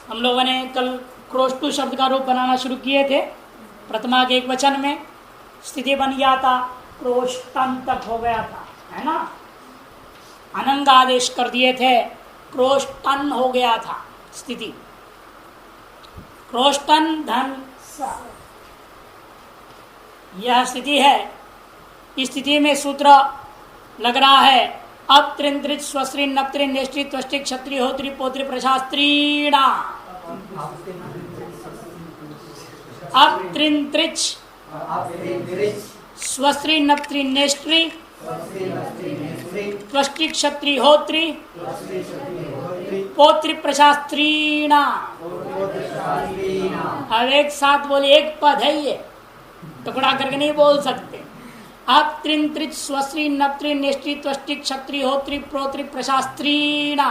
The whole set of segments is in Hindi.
हम लोगों ने कल क्रोष्टु शब्द का रूप बनाना शुरू किए थे। प्रथमा के एक वचन में स्थिति बन गया था, क्रोष्टन तक हो गया था, है ना। अनंग आदेश कर दिए थे, क्रोष्टन हो गया था स्थिति। क्रोष्टन धन स, यह स्थिति है। इस स्थिति में सूत्र लग रहा है अब त्रिंत्रित स्वस्त्री नप्त्री नेष्टि त्वष्टि क्षत्रिय होत्री पोत्री प्रशास्त्रीणा। अब त्रिंत्रिच स्वस्त्री नप्त्री नेष्टि त्वष्टि क्षत्रिय होत्री पोत्री प्रशास्त्रीणा। अब एक साथ बोले, एक पद है ये, टुकड़ा करके नहीं बोल सकते। अब त्रिंत्रिच स्वस्त्री नप्त्री नेष्टि त्वष्टि क्षत्रिय होत्री प्रोत्री प्रशास्त्रीणा।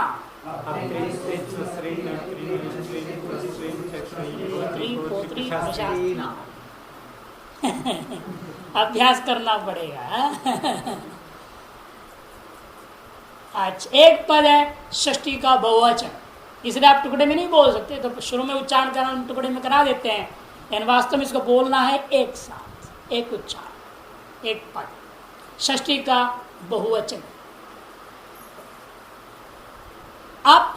अभ्यास करना पड़ेगा। अच्छा, एक पद है षष्ठी का बहुवचन, इसलिए आप टुकड़े में नहीं बोल सकते, तो शुरू में उच्चारण करना टुकड़े में करा देते हैं। यानी वास्तव में इसको बोलना है एक साथ, एक उच्चारण, एक पद, षष्ठी का बहुवचन। अब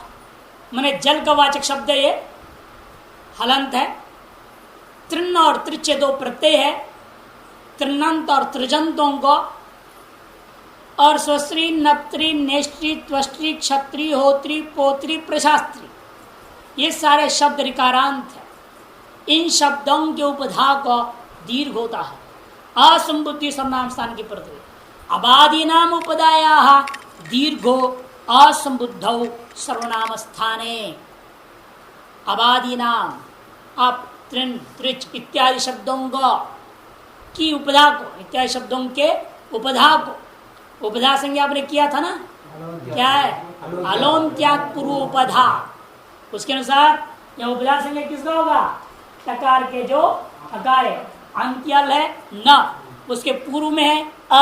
मैंने जल का वाचक शब्द है, ये हलंत है। तृण और त्रिच दो प्रत्यय है, तृणंत और त्रिजंतों को, और स्वस्त्री नप्त्री नेष्टि त्वष्टि क्षत्रि होत्री पोत्री प्रशास्त्री, ये सारे शब्द रिकारांत है। इन शब्दों के उपधा को दीर्घ होता है। असंबुद्धि सर्वनाम स्थान की प्रति अबादी नाम उपदाया दीर्घो असंबुद्धौ सर्वनाम स्थाने। अबादी नाम आप तृण त्रिच इत्यादि शब्दों को की उपधा को, इत्यादि शब्दों के उपधा को, उपधा संज्ञा आपने किया था ना, क्या है? अलोन्त्याग पूर्व उपधा। उसके अनुसार यह उपधा संज्ञा किसका होगा? टकार के जो अकार है, अंत्यल है न, उसके पूर्व में है अ,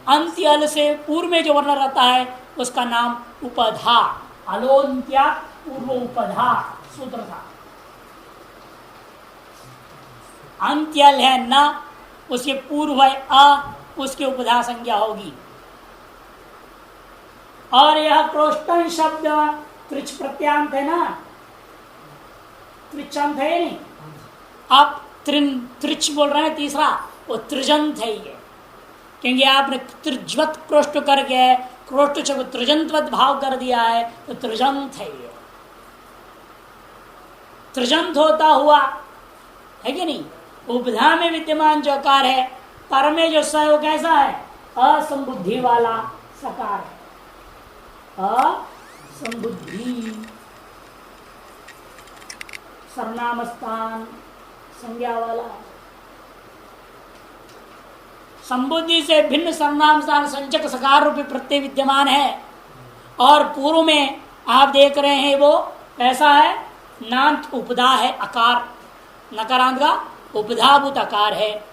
अंत्यल से पूर्व में जो वर्ण रहता है उसका नाम उपधा। अलोन्त्याग पूर्व उपधा सूत्र था। अंत्यल है न, उसके पूर्व है अ, उसकी उपधा संज्ञा होगी। और यह क्रोष्टन शब्द त्रिच प्रत्यांत है ना, त्रिचांत है नहीं। आप त्रिच बोल रहे हैं तीसरा, वो त्रिजंत है ये, क्योंकि आपने त्रिज्वत क्रोष्ट करके क्रोष्ट को त्रिजंतवत भाव कर दिया है, तो त्रिजंत है ये। त्रिजंत होता हुआ है कि नहीं, उपधा में विद्यमान जो आकार है, पर में जो स है वो कैसा है? असंबुद्धि वाला सकार है, असंबुद्धि सर्वनाम स्थान संज्ञा वाला। संबुद्धि से भिन्न सर्वनाम स्थान संचक सकार रूपी प्रत्यय विद्यमान है। और पूर्व में आप देख रहे हैं वो ऐसा है, नांत उपधा है, अकार नकारांत का उपधाभूत आकार है।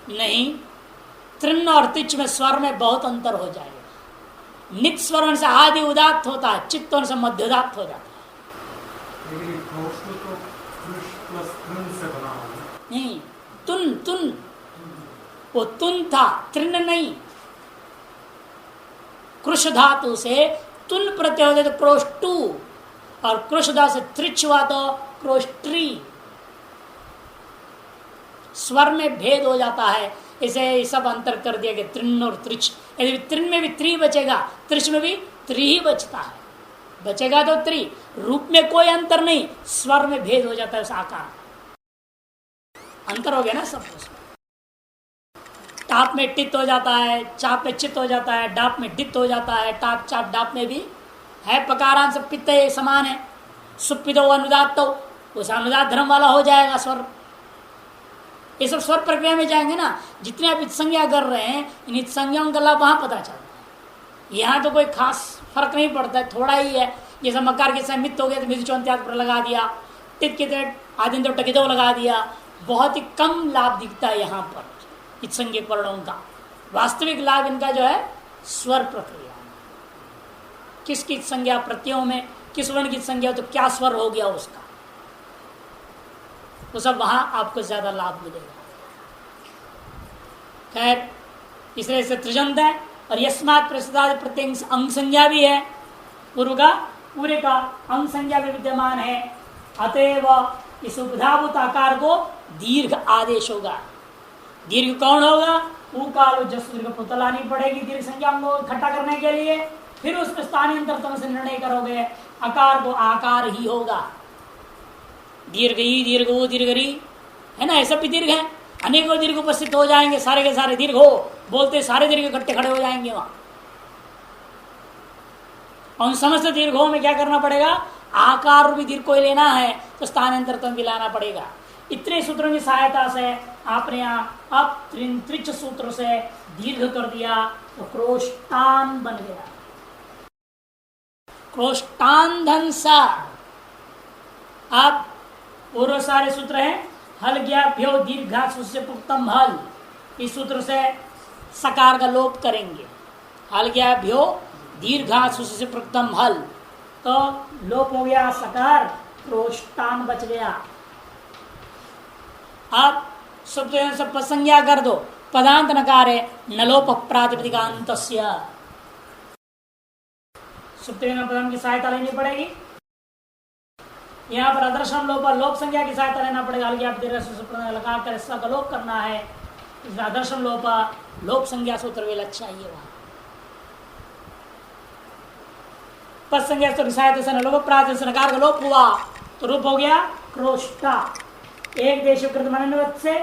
नहीं, तृण और तिच में स्वर में बहुत अंतर हो जाएगा। नित स्वर से आदि उदात्त होता है, चित्त से मध्य उदात्त हो जाता है। नहीं, तुन तुन वो तुन था, तृण नहीं। कृष धातु से तुन प्रत्यय होते तो क्रोष्टु, और कृष धातु से त्रिच हुआ तो क्रोष्ट्री। स्वर में भेद हो जाता है, इसे सब अंतर कर दिया गया तृण और त्रिच। यदि तृण में भी त्रि बचेगा, त्रिच में भी त्रि ही बचता है, बचेगा तो त्रि। रूप में कोई अंतर नहीं, स्वर में भेद हो जाता है, उस आकार अंतर हो गया ना सब। टाप में टित हो जाता है, चाप में चित हो जाता है, डाप में डित हो जाता है, टाप चाप डाप में भी है। पकारांत सब पित्त समान है। सुपितो अनुदात, उस अनुदात धर्म वाला हो जाएगा स्वर। ये सब स्वर प्रक्रिया में जाएंगे ना, जितने आप संज्ञा कर रहे हैं, इन संज्ञाओं का लाभ वहां पता चलता है। यहाँ तो कोई खास फर्क नहीं पड़ता है, थोड़ा ही है। जैसे मकार के समय मित्त हो गया तो मित्र चौंत्याग पर लगा दिया, टित के तहत आदि तो टकितो लगा दिया। बहुत ही कम लाभ दिखता है यहाँ पर इत संज्ञक वर्णों का। वास्तविक लाभ इनका जो है स्वर प्रक्रिया। किस किस संज्ञा प्रत्ययों में किस वर्ण की संज्ञा तो क्या स्वर हो गया उसका, तो सब वहां आपको ज्यादा लाभ मिलेगा। खैर इसलिए से त्रिजंत है और यस्मात् प्रसिद्धादि प्रत्यय अंग संज्ञा भी है, पूर्व का पूरे का अंग संज्ञा में विद्यमान है, अतएव इस उपधाभूत आकार को दीर्घ आदेश होगा। दीर्घ कौन होगा? उकालो जस दीर्घ पुतलानी पड़ेगी दीर्घ संज्ञा को इकट्ठा करने के लिए, फिर उसमें स्थानांतरतम से निर्णय करोगे, आकार को आकार ही होगा। दीर्घ ई दीर्घ ओ दीर्घ री है ना, ऐसा भी दीर्घ है, अनेकों दीर्घ उपस्थित हो जाएंगे, सारे के सारे दीर्घ हो बोलते सारे दीर्घ इकट्ठे खड़े हो जाएंगे वहां। और उन समस्त दीर्घों में क्या करना पड़ेगा? आकार भी दीर्घ को ही लेना है तो स्थानांतरतम भी लाना पड़ेगा। इतने सूत्रों की सहायता से आपने यहाँ अब त्रिच सूत्र से दीर्घ कर दिया तो क्रोष्टान बन गया। क्रोष्टान धनसा। अब पूर्व सारे सूत्र हैं, हल ज्ञाभ्यो दीर्घा से पुक्तम हल, इस सूत्र से सकार का लोप करेंगे। हल ज्ञाभ्यो दीर्घा से पुक्तम हल, तो लोप हो गया सकार, क्रोष्टान बच गया। अब सब संज्ञा कर दो, पदांत नकार है नलोप प्रातिपदिकांत पदम की सहायता लेनी पड़ेगी। यहाँ पर अदर्शन लोप लोप संज्ञा की सहायता लेना पड़ेगा। लकार कर इसका लोप करना है, इसमें अदर्शन लोप संज्ञा सूत्र भी लग चाहिए वहां। पद संज्ञा सूत्र की सहायता से नलोप प्रातिपदिक नकार का लोप हुआ तो रूप हो गया क्रोष्टा। एक देशकृत मननवत से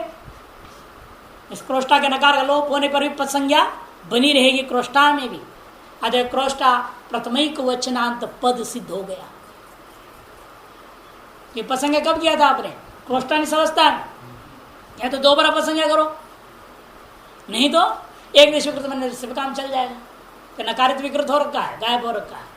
इस क्रोष्टा के नकार का लोप होने पर भी पद संज्ञा बनी रहेगी क्रोष्टा में भी। अतः क्रोष्टा प्रथमिक वचनांत पद सिद्ध हो गया। ये पद संज्ञा कब किया था आपने? क्रोष्टा नहीं समझता, या तो दो बार पद संज्ञा करो, नहीं तो एक देशकृत मनन से काम चल जाएगा। तो नकारित विकृत हो रखा है, गायब हो रखा है,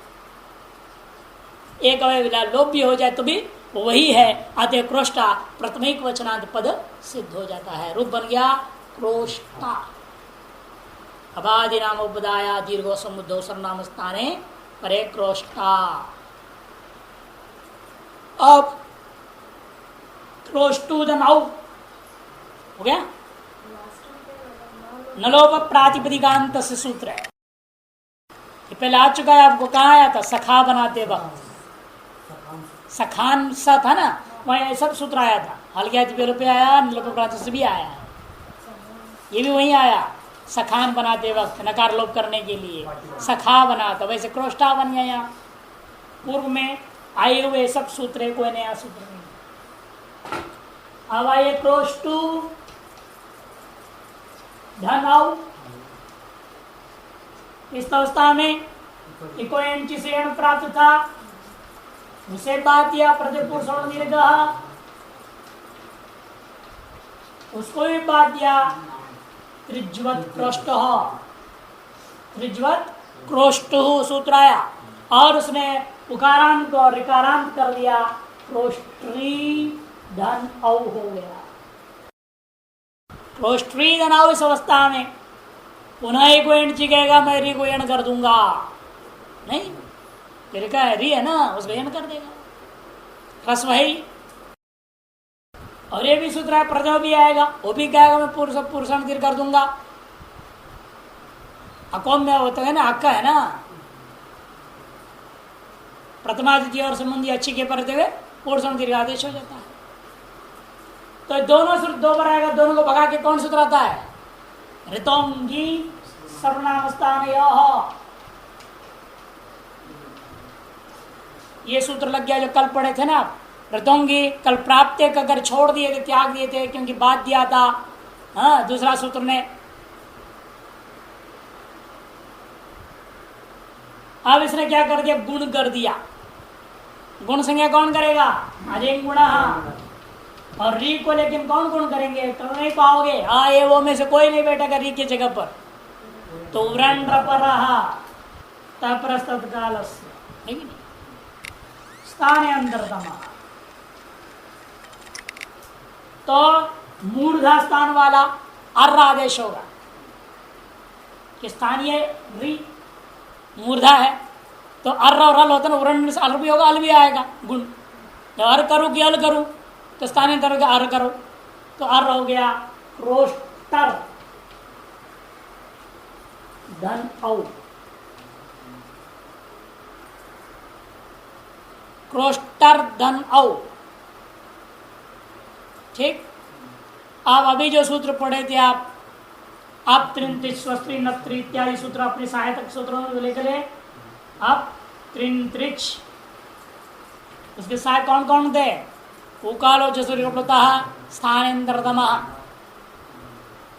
एक अवय लोप भी हो जाए तो भी वही है। अतः क्रोष्टा प्रथमिक वचनांत पद सिद्ध हो जाता है, रूप बन गया क्रोष्टा। अबादि नाम उपदाया दीर्घो समुद्धो सर्वनाम स्थाने परे क्रोष्टा। अब क्रोष्टुदनौ हो गया, नलोप प्रातिपदिकांत से सूत्र है। ये पहले आ चुका है, आपको कहा आया था? सखा बनाते वक्त सखान सा था ना, वही सब सूत्र आया था। हल्के पे आया, नलोप प्रातिपदिक से भी आया, ये भी वही आया। सखान बनाते वक्त नकार लोप करने के लिए सखा बना, तो वैसे क्रोष्टा बन गया। यहाँ पूर्व में आए हुए सब सूत्र है, कोई नया सूत्र नहीं। अब आइए क्रोष्टु धनौ, इस अवस्था में इको एंची से प्राप्त था, उसे बात दिया प्रतिपुरुष दीर्घ, उसको भी बात दिया त्रिज्वत क्रोष्ट, त्रिज्वत क्रोष्ट सूत्र आया, और उसने उकारांत और ऋकारांत कर दिया, क्रोष्ट्री धन औ हो गया। क्रोष्ट्री धन औ इस अवस्था में पुनः एक एंची कहेगा मैं री को एण कर दूंगा, नहीं, फिर का री है ना, उसको एण कर देगा, रस वही। और ये भी सूत्र है प्रथम भी आएगा, वो भी कहेगा मैं पुरुषांत दीर्घ कर दूंगा। अकोम में होता है ना, अक्का है ना, प्रथमादित्य और संबंधी अच्छी के परते हुए पुरुषांत दीर्घ आदेश हो जाता है। तो दोनों सूत्र दो बार आएगा, दोनों को भगा के कौन सूत्र आता है? ऋतोंगी सर्वनाम स्थान ये सूत्र लग गया जो कल पढ़े थे ना आप। ऋतोंगी कल प्राप्त अगर छोड़ दिए थे, त्याग दिए थे, क्योंकि बात दिया था। हाँ, दूसरा सूत्र ने। अब इसने क्या कर दिया? गुण कर दिया। गुण संज्ञा कौन करेगा? अजें गुण। और री को लेकिन कौन गुण करेंगे? कर नहीं पाओगे। हाँ, ये वो में से कोई नहीं बैठेगा री की जगह पर। तो व्रण पर रहा तप्रस्तत काल स्थान अंतरतमा, तो मूर्धा स्थान वाला अर्र आदेश होगा कि स्थानीय री मूर्धा है, तो अर्र और अल होता है ना, उरण से अल भी होगा, अल भी आएगा गुण। जब अर करूँ कि अल करूँ तो स्थानांतर हो गया अर करो, तो अर हो गया क्रोष्टर धन औ, क्रोष्टर धन औ। ठीक। आप अभी जो सूत्र पढ़े थे आप त्रिंत्रिच स्वस्त्री नत्री इत्यादि सूत्र अपने सहायक सूत्रों में लेकर ले। आप त्रिंत्रिच, उसके सहायक कौन कौन थे? उकालो जसुरिता स्थानेन्द्रतम,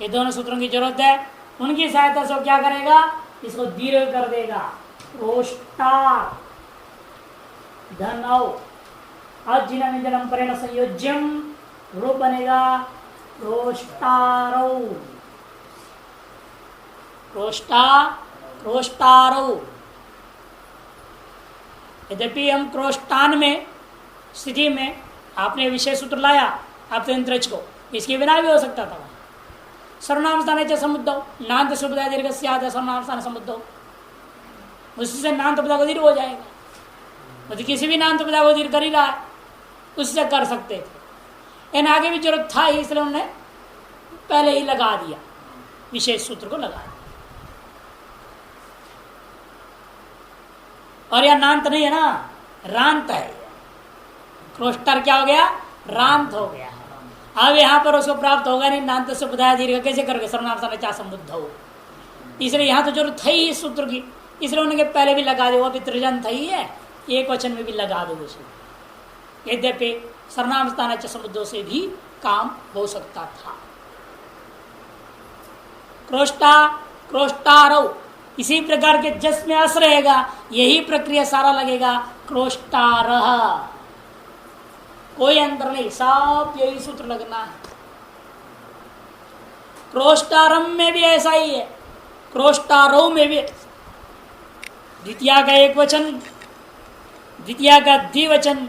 ये दोनों सूत्रों की जरूरत है। उनकी सहायता से क्या करेगा? इसको दीर्घ कर देगा। रोष्टार धनौ अजिनम जलम परेण संयोज्यम, रूप बनेगा रोष्टारौ, क्रोष्टारौ। यद्यपि हम क्रोष्टान में स्थिति में आपने विषय सूत्र लाया आप त्रिंत्रिच को, इसके बिना भी हो सकता था। सर्वनाम स्थान समुद्ध नान्त सुबदा दीर्घ सर्वनाम स्थान समुद्ध, उससे नान्त पदा को दीर्घ हो जाएगा। मतलब किसी भी नान्त पदा को दीर्घ कर ही रहा है, उससे कर सकते थे। इन आगे भी जरूरत था, इसलिए उन्होंने पहले ही लगा दिया, विशेष सूत्र को लगा दिया। और यह नान्त नहीं है ना, रांत है। क्रोष्टर क्या हो गया? रांत हो गया। अब यहां पर उसको प्राप्त होगा नहीं, नान्त से बताया दीर्घ कैसे करके सर्वनाम स्थान समुद्ध हो। इसलिए यहां तो जरूरत है ही इस सूत्र की, इसलिए उन्होंने पहले भी लगा दो। अभी त्रिजंत ही है, एक वचन में भी लगा दो उसे। यद्यपि सर्वनाम स्थान समुद्धों से भी काम हो सकता था। क्रोष्टा क्रोष्टारौ, इसी प्रकार के जस में अस रहेगा, यही प्रक्रिया सारा लगेगा। क्रोष्टारः, कोई अंतर नहीं, सब यही सूत्र लगना है। क्रोष्टारम में भी ऐसा ही है, क्रोष्टारो में भी द्वितीया का एक वचन, द्वितीया का द्विवचन,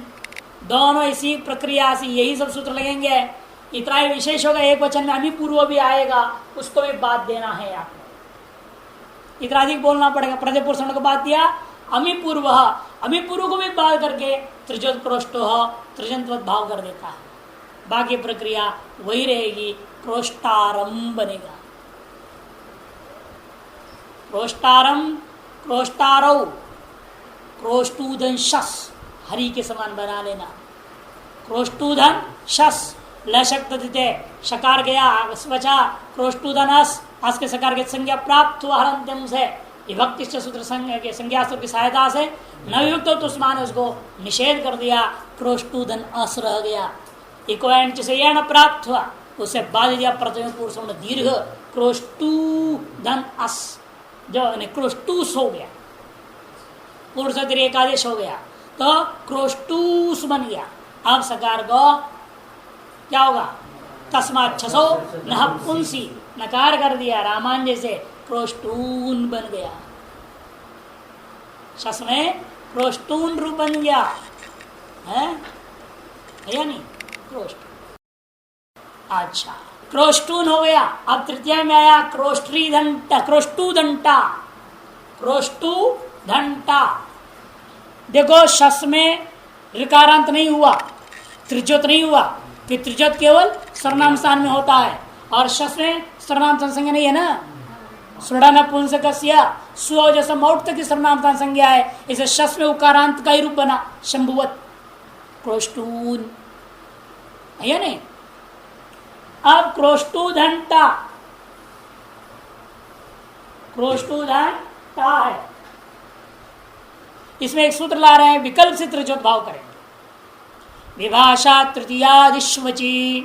दोनों इसी प्रक्रिया से यही सब सूत्र लगेंगे। इतना ही विशेष होगा, एक वचन में अमी पूर्व भी आएगा, उसको भी बात देना है आपको। इतना अधिक बोलना पड़ेगा। प्रति पुरुषण को बात दिया, अमी पूर्व, अमी पूर्व को भी बात करके त्रिजोत क्रोष्टो त्रिजंतवत भाव कर देता है। बाकी प्रक्रिया वही रहेगी, क्रोष्टारम बनेगा। क्रोष्टारम क्रोष्टारौ, क्रोष्टूधन शस, हरि के समान बना लेना। क्रोष्टूधन शस, लशक्त शकार गया बचा, क्रोष्टूधन अस के सकार के संज्ञा प्राप्त हुआ हरंत्यम से, विभक्ति सूत्र संज्ञा सूत्र की सहायता से न विभक्त हो तो उसमान उसको निषेध कर दिया, क्रोष्टूधन अस रह गया। इक्वैंच से यह न प्राप्त हुआ, उसे बाध दिया प्रथम पुरुष दीर्घ, क्रोष्टूधन अस, जो क्रोष्टूस हो गया, पुरुष दीर्घ एकादेश हो गया तो क्रोष्टूस बन गया। अब सकार को क्या होगा? तस्मात् छसो नह पुंसी, नकार कर दिया रामान जैसे, क्रोष्टून बन गया। शस में क्रोष्टून रूप बन गया है या नहीं? क्रोष्टून, अच्छा क्रोष्टून हो गया। अब तृतीय में आया क्रोष्टी दंटा, क्रोष्टू दंटा, क्रोष्टू घंटा। देखो शस में ऋकारांत नहीं हुआ, त्रिज्योत नहीं हुआ, फिर त्रिज्योत केवल सर्वनाम स्थान में होता है, और शस में सर्वनाम स्थान संज्ञा नहीं है ना। सुड़ा नपुंसकस्य स्व जैसा मौट तक की सर्वनाम स्थान संज्ञा है, इसे शस में उकारांत का ही रूप बना, शंभुवत, क्रोष्टून है या नहीं। अब क्रोष्टूधंटा, क्रोष्टूधंटा है, इसमें एक सूत्र ला रहे हैं, विकल्प से त्रिज्योत भाव करेंगे। विभाषा तृतीयादिश्वची,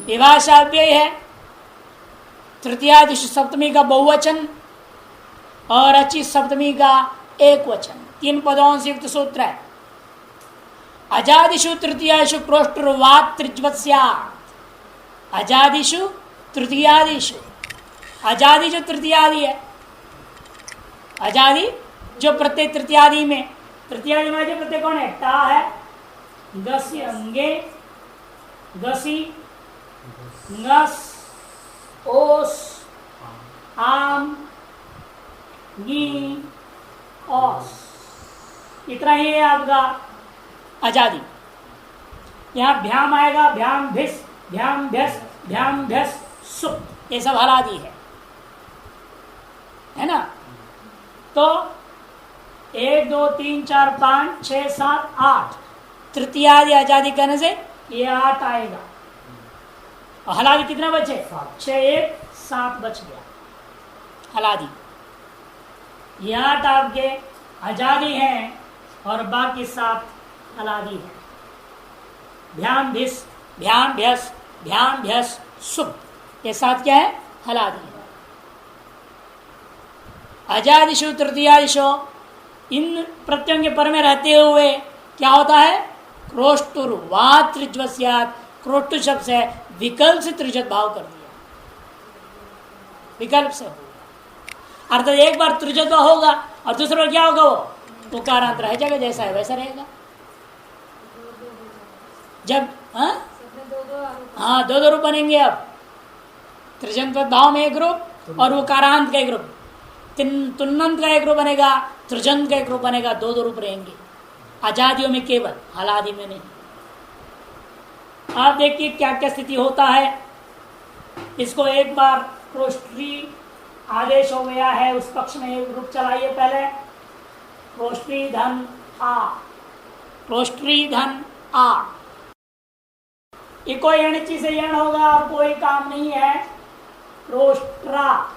विभाषा व्यय है, तृतीयादिश सप्तमी का बहुवचन और अचि सप्तमी का एक वचन, तीन पदों से युक्त सूत्र है। अजादिषु तृतीयादिषु क्रोष्टुर्वात त्रिज्वत स्यात्। अजादिषु तृतीयादिषु, अजादि जो तृतीयादि है, अजादि जो प्रत्येक तृतीयादि में, तृतीयादि में जो प्रत्येक कौन है? टा है, गस्य अंगे, गसी, ngस, ओस, आम, गी, औस, इतना ही है आपका आजादी। यहां भ्याम आएगा, भ्याम भिस, भ्याम भ्यस, भ्याम भ्यस सुप, ये सब हलादी है ना। तो 1 2 3 4 5 6 7 8 तृतीयादि आजादी कहने से ये 8 आएगा। और हलादी कितने बचे? 6 1 7 बच गया हलादी। ये 8 आपके आजादी हैं और बाकी 7 हलादी है। भ्याम भिस, भ्याम भ्यस, भ्याम भ्यस सुप, ये 7 क्या है? हलादी है। अजादिशु तृतीयादिशु, इन प्रत्ययों के पर में रहते हुए क्या होता है? क्रोष्टुर वा त्रिज्वस्यात्, क्रोष्टु शब्द से विकल्प से त्रिजत भाव कर दिया, विकल्प से होगा। अर्थात एक बार त्रिजत होगा और दूसरा बार क्या होगा? वो उकारांत रह जाएगा, जैसा है वैसा रहेगा। जब हाँ दो रूप बनेंगे। अब त्रिजंत भाव में एक रूप और उकारांत का एक रूप, तुन्नंत का एक रूप बनेगा, त्रिजंत का एक रूप बनेगा, दो रूप रहेंगे आजादियों में, केवल हलादि में नहीं। आप देखिए क्या क्या स्थिति होता है। इसको एक बार क्रोष्टी आदेश हो गया है, उस पक्ष में एक रूप चलाइए पहले। क्रोष्टी धन आ, क्रोष्टी धन आ, ये कोई अणिचि से यण होगा और कोई काम नहीं है। रोष्ट्रा,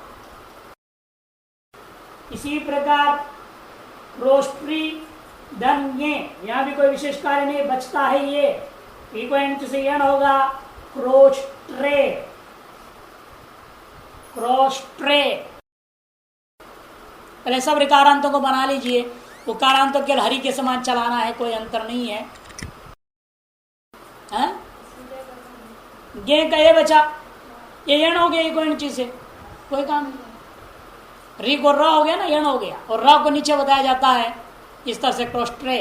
इसी प्रकार रोष्ट्री धन ये, यहां भी कोई विशेष कार्य नहीं, बचता है ये कोई अणिचि से यण होगा। क्रोष्ट्रे, क्रोष्ट्रे, पहले सब ऋकारांतों को बना लीजिए। उकारांतों केवल हरि के समान चलाना है, कोई अंतर नहीं है। गे का ये बचा, ये यण हो गया, ये कोई चीज से कोई काम नहीं। री को र हो गया ना, यण हो गया, और र को नीचे बताया जाता है इस तरह से क्रोष्ट्रे।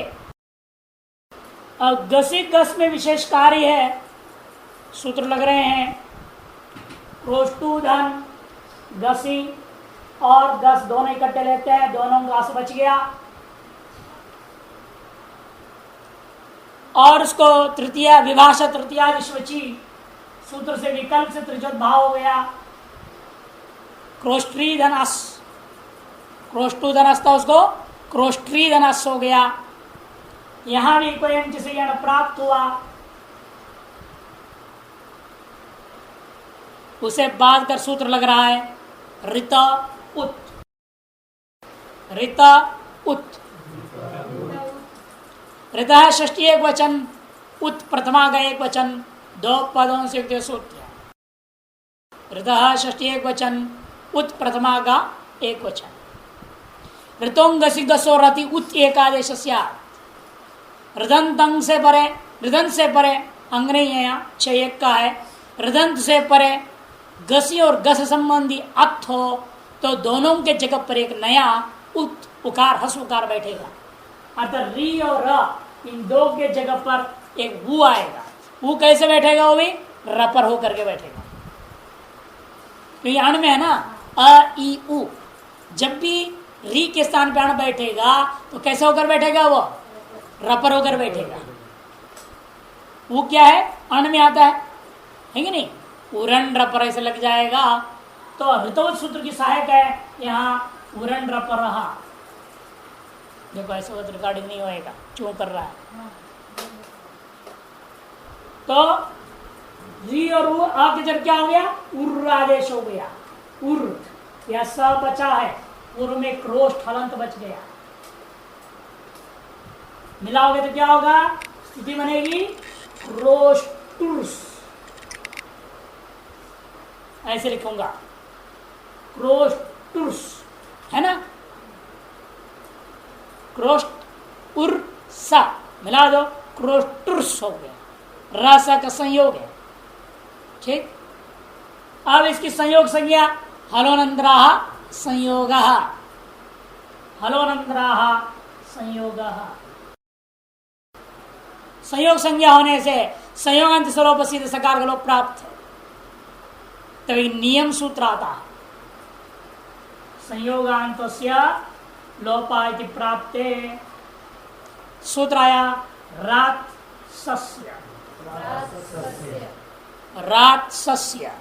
अब गसी गस में विशेष कार्य है, सूत्र लग रहे हैं। क्रोष्टु धन गसी और गस दोनों इकट्ठे लेते हैं, दोनों गस बच गया। और उसको तृतीय विभाषा तृतीया विश्वची सूत्र से विकल्प से त्रिजोत भाव हो गया। क्रोष्ट्री धनस, क्रोष्टु धनस था, उसको क्रोष्ट्री धनस हो गया। यहां भी कोई अंश से यण प्राप्त हुआ, उसे बाद कर सूत्र लग रहा है ऋत उत, ऋत उत। ऋत है षष्ठी एक वचन, उत प्रथमा का एक वचन, दो पदों से युक्त सूत्र। ऋत षष्ठी एक वचन, उत प्रथमा का एक वचन। ऋतोंगसी गसो रति उत एकादेश ऋदंत से परे, ऋदंत से परे अंग नहीं है, यहाँ 6 का है। ऋदंत से परे गसी और गस संबंधी अथ हो तो दोनों के जगह पर एक नया उत उकार हस उकार बैठेगा। अर्थात री और र इन दो के जगह पर एक वु आएगा। वो कैसे बैठेगा? वो भी र पर होकर के बैठेगा। तो ये अण में है ना, अ ई उ, जब भी री के स्थान पर अण बैठेगा तो कैसे होकर बैठेगा? वो र पर होकर बैठेगा। वो क्या है? अण में आता है कि नहीं? उरण र पर ऐसे लग जाएगा तो ऋतवत सूत्र की सहायक है। यहाँ उरण र पर रहा, देखो ऐसे वक्त रिकॉर्डिंग नहीं होएगा, क्यों कर रहा है। तो री और उ आ के जब क्या हो गया? उर्र आदेश हो गया। उर्र या स बचा है, उर्र में क्रोष्ठ हलंत बच गया। मिलाओगे तो क्या होगा? स्थिति बनेगी क्रोष्टुर्स, ऐसे लिखूंगा क्रोष्टुर्स, है ना। क्रोष्ट उर सा मिला दो, क्रोष्टुर्स हो गया। रासा का संयोग है, ठीक। अब इसकी संयोग संज्ञा हलोनंद्राह संयोग, हलोनंद्राह संयोग। संयोग संज्ञा होने से संयोगांत स्वरूप सिद्ध सकार का लोप प्राप्त है। तभी नियम सूत्र आता है, संयोगांत लोपा इति प्राप्ते। सूत्र आया रात सस्य, रात सस्य,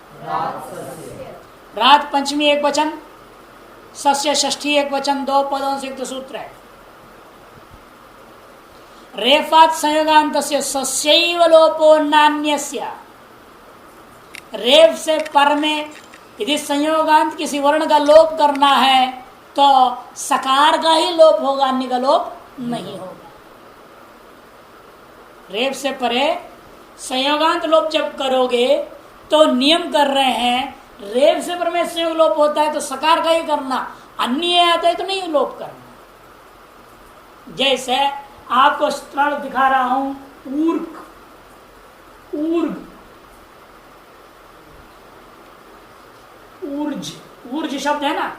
रात पंचमी एक वचन, सस्य षष्ठी एक वचन, दो पदों से युक्त सूत्र है। रेफात संयोगांतस्य सस्यैव लोपो नान्यस्य। रेफ से पर में यदि संयोगांत किसी वर्ण का लोप करना है तो सकार का ही लोप होगा, अन्य का लोप नहीं होगा। रेफ से परे संयोगांत लोप जब करोगे तो नियम कर रहे हैं, रेफ से पर में संयोग लोप होता है तो सकार का ही करना, अन्य आता है तो नहीं लोप करना। जैसे आपको स्थल दिखा रहा हूं, ऊर्क, ऊर्ग, ऊर्ज, ऊर्ज शब्द है ना,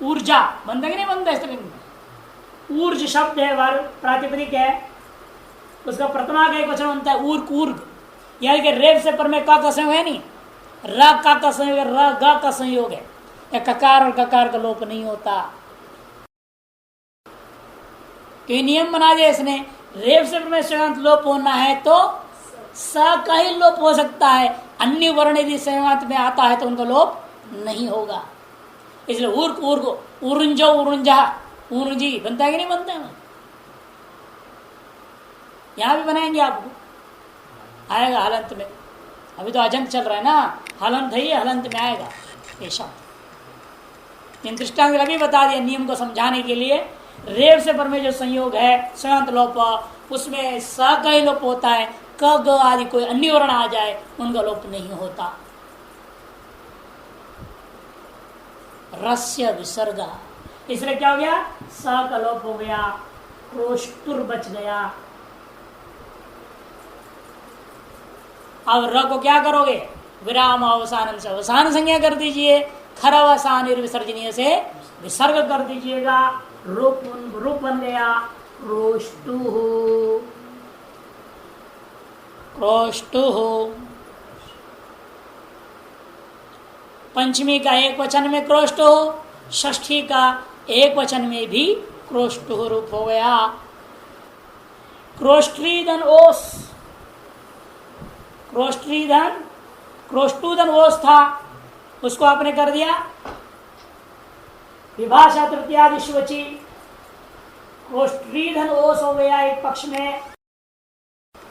ऊर्जा बनता कि नहीं बनता इस तरह में। ऊर्ज शब्द है, प्रातिपदिक है, उसका प्रथमा का एक वचन बनता है ऊर्क, ऊर्ग। यानी कि रेफ से पर में का संयोग है नहीं, र का संयोग है, र ग का संयोग है, या ककार और ककार का लोप नहीं होता। तो नियम बना दिया इसने, रेफ से संयोगांत लोप होना है तो स का ही लोप हो सकता है, अन्य वर्ण यदि संयोगांत में आता है तो उनका लोप नहीं होगा। इसलिए ऊर्क, ऊर्ग, उरुंजो, उरुंजा, उरुंजी बनता है कि नहीं बनता है? यहां भी बनाएंगे, आपको आएगा हलंत में। अभी तो अजंत चल रहा है ना, हलंत है, ये हलंत में आएगा ये शब्द। इन दृष्टांत अभी बता दिया नियम को समझाने के लिए। रेव से पर में जो संयोग है संयोगांत लोप, उसमें स का ही लोप होता है, क ग आदि कोई अन्य वर्ण आ जाए उनका लोप नहीं होता। रस्य विसर्ग, इसलिए क्या हो गया, स का लोप हो गया, क्रोष्टुर बच गया। अब र को क्या करोगे, विराम अवसान से अवसान संज्ञा कर दीजिए, खरवसान विसर्जनीय से विसर्ग कर दीजिएगा, रूप रूप बन गया क्रोष्टु, क्रोष्टु। पंचमी का एक वचन में क्रोष्ट हो, षष्ठी का एक वचन में भी क्रोष्ट रूप हो गया। क्रोष्ट्रीधन ओस, क्रोष्ट्रीधन, क्रोष्टुधन ओस था, उसको आपने कर दिया विभाषा तृतीयादि शिवची, क्रोष्ट्रीधन ओस हो गया एक पक्ष में।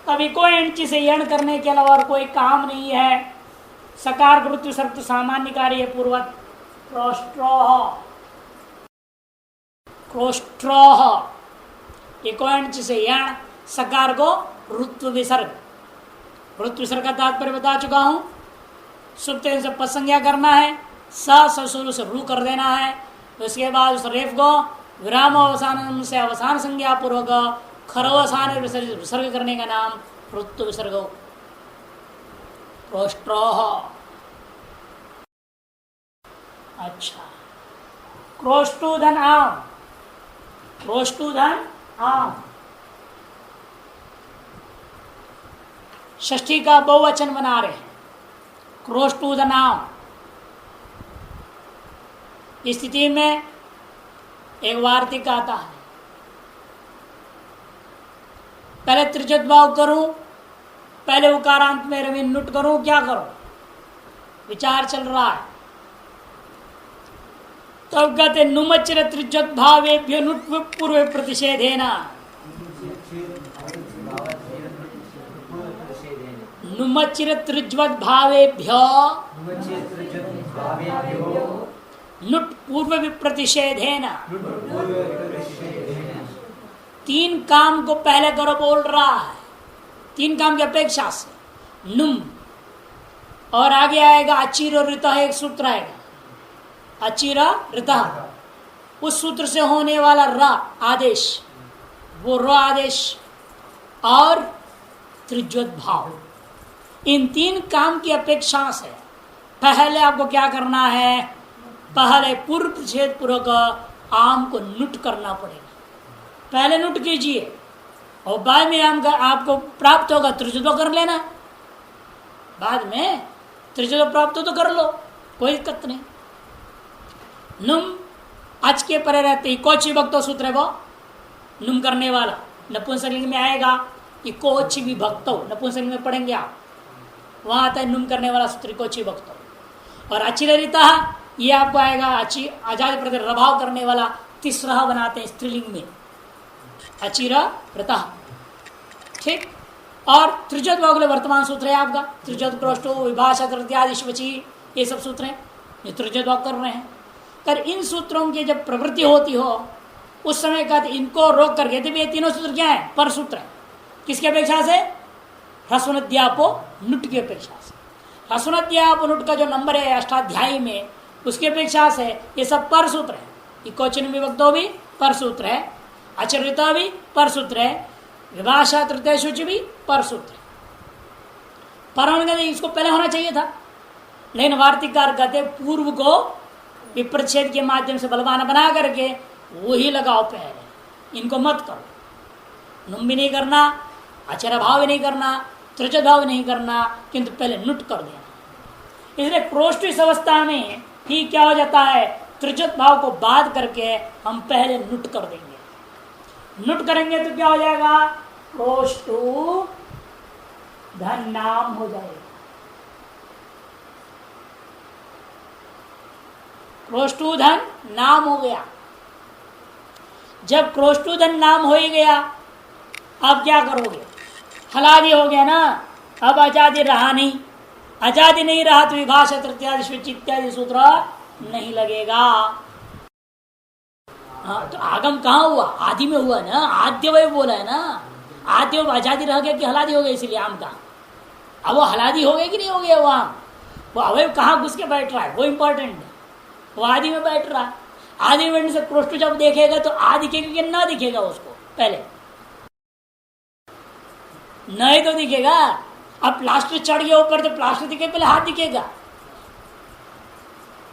कभी कोई इंची से यण करने के अलावा और कोई काम नहीं है, सकार मृत्यु सर्प सामान्य कार्य पूर्वक क्रोष्ट्रोह, क्रोष्ट्रोह, इंच से यण, सकार को ऋत्व विसर्ग, ऋत्व विसर्ग का तात्पर्य बता चुका हूं। सुप्त से पसंज्ञा करना है, स शुरू से रू कर देना है, उसके बाद उस रेफ को विराम अवसान से अवसान संज्ञा पूर्वक खरवसान विसर्ग करने का नाम ऋत्व विसर्ग, क्रोष्ट्रोह। अच्छा, क्रोष्टुधन आम, क्रोष्टुधन आम, षष्ठी का बहुवचन बना रहे हैं, क्रोष्टुधन आम। इस स्थिति में एक वार्तिक आता है, पहले त्रिजत भाव करूं, पहले उकारांत में रवि नुट करूं, क्या करूं, विचार चल रहा है। तब तो कहते नुमच्चिर त्रिजत भावेभ्यो नुट पूर्व प्रतिषेधेना, नुमच्चिर त्रिज्वत भावेभ्यो नुट पूर्व विप्रतिषेधेना। तीन काम को पहले करो बोल रहा है, तीन काम की अपेक्षा से नुम, और आगे आएगा अचिर और ऋतः, एक सूत्र आएगा अचिर ऋतः, उस सूत्र से होने वाला र आदेश, वो र आदेश और त्रिज्वत भाव, इन तीन काम की अपेक्षा से पहले आपको क्या करना है, पहले पूर्व प्रतिषेध पूर्वक आम को नुट करना पड़ेगा। पहले नुट कीजिए और बाद में आम का आपको प्राप्त होगा, त्रिजुत कर लेना, बाद में त्रिजुत प्राप्त हो तो कर लो, कोई दिक्कत नहीं। नुम आज के परे रहते कोच विभक्त सूत्र है वो नुम करने वाला नपुंसकलिंग में आएगा कि कोच विभक्त नपुंसकलिंग में पढ़ेंगे आप, वहां आता है नुम करने वाला सूत्र कोच विभक्त। और अचिलरिता ये आपको आएगा आजाद प्रति प्रभाव करने वाला तीसरा बनाते हैं स्त्रीलिंग में अचिर व्रता, ठीक। और त्रिजत वागले वर्तमान सूत्र है आपका त्रिजत क्रोष्टो विभाषा इत्यादि शिवची, ये सब सूत्र हैं ये त्रिजत वाग कर रहे हैं। कर इन सूत्रों की जब प्रवृत्ति होती हो उस समय का इनको रोक करके तो ये तीनों सूत्र क्या है पर सूत्र है, किसकी अपेक्षा से ह्रस्वनद्यापो नुट की अपेक्षा से। ह्रस्वनद्यापो नुट का जो नंबर है अष्टाध्यायी में उसकी अपेक्षा से ये सब पर सूत्र है। इकोचिन विभक्तो भी पर सूत्र है, आचरिता भी पर सूत्र है, विभाषा तृतीय सूची भी पर सूत्र है। पर होने इसको पहले होना चाहिए था, लेकिन वार्तिकार कहते पूर्व को विप्रच्छेद के माध्यम से बलवान बना करके वही लगाओ पहले, इनको मत करो। नुम भी नहीं करना, अचर भाव भी नहीं करना, त्रिजत भाव भी नहीं करना, किंतु पहले नुट कर देना। इसलिए क्रोष्ट इस अवस्था में ही क्या हो जाता है, त्रिजत भाव को बाद करके हम पहले नुट कर देंगे। नुट करेंगे तो क्या हो जाएगा, क्रोष्टु धन नाम हो जाएगा। क्रोष्टुधन नाम हो गया। जब क्रोष्टुधन नाम हो ही गया अब क्या करोगे, हलादि हो गया ना, अब आजादी रहा नहीं, आजादी नहीं रहा तो विभाषा इत्यादि स्विच इत्यादि सूत्र नहीं लगेगा। हाँ तो आगम कहाँ हुआ, आदि में हुआ ना, आद्य वही बोला है ना, आद्य आजादी रह गया कि हलादी हो गया, इसलिए आम का अब वो हलादी हो गया कि नहीं हो गया, वो आम वो अवय कहाँ घुस के बैठ रहा है वो इंपॉर्टेंट है, वो आदि में बैठ रहा है। आदि में से क्रोष्ट जब देखेगा तो आ दिखेगा कि ना दिखेगा उसको, पहले नहीं तो दिखेगा। अब प्लास्टर चढ़ गया ऊपर तो प्लास्टर दिखे पहले हाथ दिखेगा,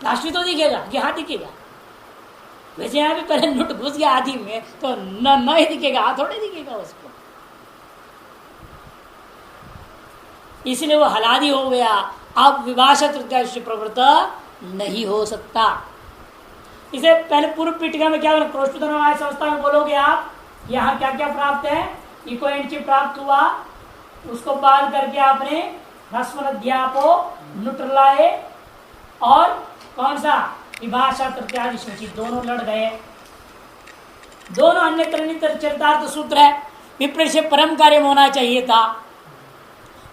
प्लास्टर तो दिखेगा कि हाथ दिखेगा। वैसे यहाँ भी पहले नुट घुस गया आदि में तो न ही दिखेगा, हाथ थोड़े दिखेगा उसको, इसलिए वो हलादी हो गया। अब विभाषा तृतीय प्रवृत्त नहीं हो सकता। इसे पहले पूर्व पीठिका में क्या क्रोष्टुधन संस्था में बोलोगे आप, यहाँ क्या क्या प्राप्त है, इको एंड प्राप्त हुआ, उसको बाल करके आपने ह्रस्वनद्यापो नुट्रलाए और कौन सा विभाषा तृतीयादि सूची दोनों लड़ गए। दोनों अन्य चरितार्थ सूत्र है, विप्र से परम कार्य में होना चाहिए था।